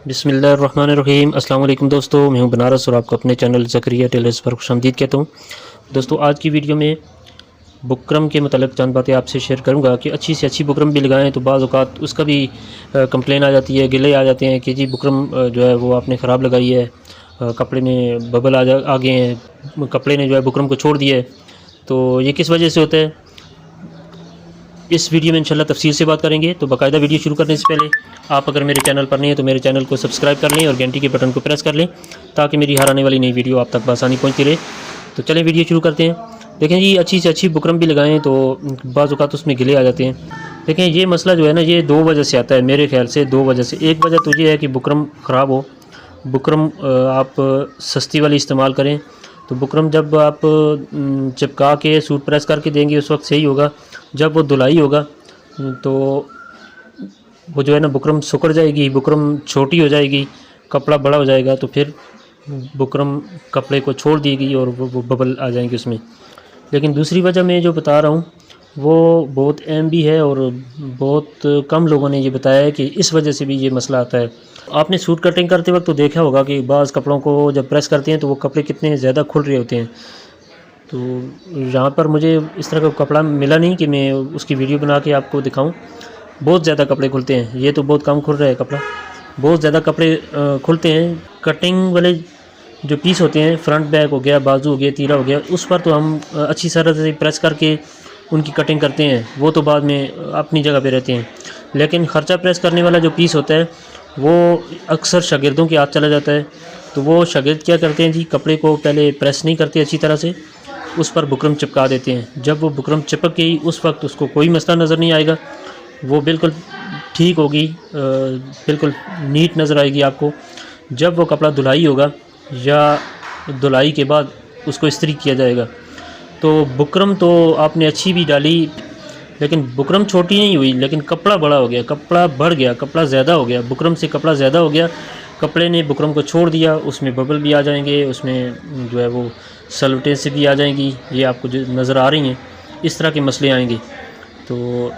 بسم اللہ الرحمن الرحیم۔ السلام علیکم دوستو، میں ہوں بنارس اور آپ کو اپنے چینل زکریا ٹیلرز پر خوش آمدید کہتا ہوں۔ دوستو آج کی ویڈیو میں بکرم کے متعلق چند باتیں آپ سے شیئر کروں گا کہ اچھی سے اچھی بکرم بھی لگائیں تو بعض اوقات اس کا بھی کمپلین آ جاتی ہے، گلے آ جاتے ہیں کہ جی بکرم جو ہے وہ آپ نے خراب لگائی ہے، کپڑے میں ببل آ گئے ہیں، کپڑے نے جو ہے بکرم کو چھوڑ دیا ہے۔ تو یہ کس وجہ سے ہوتا ہے، اس ویڈیو میں انشاءاللہ تفصیل سے بات کریں گے۔ تو باقاعدہ ویڈیو شروع کرنے سے پہلے آپ اگر میرے چینل پر نہیں ہیں تو میرے چینل کو سبسکرائب کر لیں اور گھنٹی کے بٹن کو پریس کر لیں تاکہ میری ہر آنے والی نئی ویڈیو آپ تک بآسانی پہنچتی رہے۔ تو چلیں ویڈیو شروع کرتے ہیں۔ دیکھیں جی، اچھی سے اچھی بکرم بھی لگائیں تو بعض اوقات اس میں گلے آ جاتے ہیں۔ دیکھیں یہ مسئلہ جو ہے نا، یہ دو وجہ سے آتا ہے میرے خیال سے، دو وجہ سے۔ ایک وجہ تو یہ ہے کہ بکرم خراب ہو، بکرم آپ سستی والی استعمال کریں تو بکرم جب آپ چپکا کے سوٹ پریس کر کے دیں گے اس وقت صحیح ہوگا، جب وہ دھلائی ہوگا تو وہ جو ہے نا بکرم سکڑ جائے گی، بکرم چھوٹی ہو جائے گی، کپڑا بڑا ہو جائے گا تو پھر بکرم کپڑے کو چھوڑ دی گی اور وہ ببل آ جائیں گے اس میں۔ لیکن دوسری وجہ میں جو بتا رہا ہوں وہ بہت اہم بھی ہے اور بہت کم لوگوں نے یہ بتایا ہے کہ اس وجہ سے بھی یہ مسئلہ آتا ہے۔ آپ نے سوٹ کٹنگ کرتے وقت تو دیکھا ہوگا کہ بعض کپڑوں کو جب پریس کرتے ہیں تو وہ کپڑے کتنے زیادہ کھل رہے ہوتے ہیں۔ تو یہاں پر مجھے اس طرح کا کپڑا ملا نہیں کہ میں اس کی ویڈیو بنا کے آپ کو دکھاؤں۔ بہت زیادہ کپڑے کھلتے ہیں، یہ تو بہت کم کھل رہا ہے کپڑا، بہت زیادہ کپڑے کھلتے ہیں۔ کٹنگ والے جو پیس ہوتے ہیں، فرنٹ بیک ہو گیا، بازو ہو گیا، تیرا ہو گیا، اس پر تو ہم اچھی طرح سے پریس کر کے ان کی کٹنگ کرتے ہیں، وہ تو بعد میں اپنی جگہ پہ رہتے ہیں۔ لیکن خرچہ پریس کرنے والا جو پیس ہوتا ہے وہ اکثر شاگردوں کے ہاتھ چلا جاتا ہے۔ تو وہ شاگرد کیا کرتے ہیں جی، کپڑے کو پہلے پریس نہیں کرتے اچھی طرح سے، اس پر بکرم چپکا دیتے ہیں۔ جب وہ بکرم چپک گئی اس وقت اس کو کوئی مسئلہ نظر نہیں آئے گا، وہ بالکل ٹھیک ہوگی، بالکل نیٹ نظر آئے گی آپ کو۔ جب وہ کپڑا دھلائی ہوگا یا دھلائی کے بعد اس کو استری کیا جائے گا تو بکرم تو آپ نے اچھی بھی ڈالی لیکن بکرم چھوٹی نہیں ہوئی، لیکن کپڑا بڑا ہو گیا، کپڑا بڑھ گیا، کپڑا زیادہ ہو گیا، بکرم سے کپڑا زیادہ ہو گیا، کپڑے نے بکرم کو چھوڑ دیا، اس میں ببل بھی آ جائیں گے، اس میں جو ہے وہ سلوٹیں سے بھی آ جائیں گی، یہ آپ کو جو نظر آ رہی ہیں اس طرح کے مسئلے آئیں گے۔ تو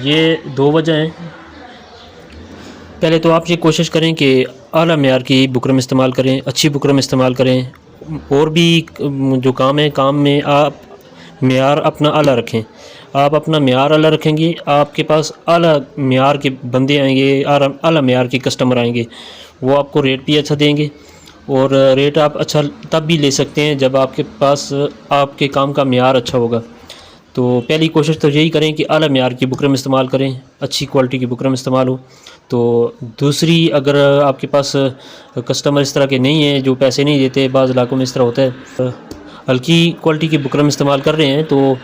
یہ دو وجہ ہیں۔ پہلے تو آپ یہ کوشش کریں کہ اعلیٰ معیار کی بکرم استعمال کریں، اچھی بکرم استعمال کریں، اور بھی جو کام ہے کام میں آپ معیار اپنا اعلیٰ رکھیں۔ آپ اپنا معیار اعلیٰ رکھیں گے، آپ کے پاس اعلیٰ معیار کے بندے آئیں گے، اعلیٰ معیار کے کسٹمر آئیں گے، وہ آپ کو ریٹ بھی اچھا دیں گے۔ اور ریٹ آپ اچھا تب بھی لے سکتے ہیں جب آپ کے پاس آپ کے کام کا معیار اچھا ہوگا۔ تو پہلی کوشش تو یہی کریں کہ اعلیٰ معیار کی بکرم استعمال کریں، اچھی کوالٹی کی بکرم استعمال ہو۔ تو دوسری، اگر آپ کے پاس کسٹمر اس طرح کے نہیں ہیں جو پیسے نہیں دیتے، بعض علاقوں میں اس طرح ہوتا ہے، ہلکی کوالٹی کی بکرم استعمال کر رہے ہیں، تو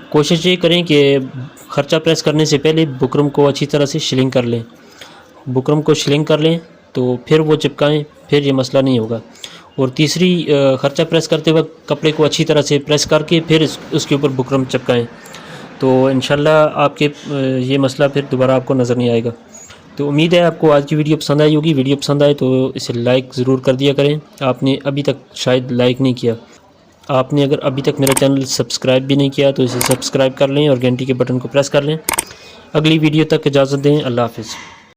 کوشش یہ کریں کہ خرچہ پریس کرنے سے پہلے بکرم کو اچھی طرح سے شلنگ کر لیں، بکرم کو شلنگ کر لیں تو پھر وہ چپکائیں، پھر یہ مسئلہ نہیں ہوگا۔ اور تیسری، خرچہ پریس کرتے وقت کپڑے کو اچھی طرح سے پریس کر کے پھر اس کے اوپر بکرم چپکائیں، تو انشاءاللہ آپ کے یہ مسئلہ پھر دوبارہ آپ کو نظر نہیں آئے گا۔ تو امید ہے آپ کو آج کی ویڈیو پسند آئی ہوگی۔ ویڈیو پسند آئے تو اسے لائک ضرور کر دیا کریں۔ آپ نے ابھی تک شاید لائک نہیں کیا، آپ نے اگر ابھی تک میرا چینل سبسکرائب بھی نہیں کیا تو اسے سبسکرائب کر لیں اور گھنٹی کے بٹن کو پریس کر لیں۔ اگلی ویڈیو تک اجازت دیں، اللہ حافظ۔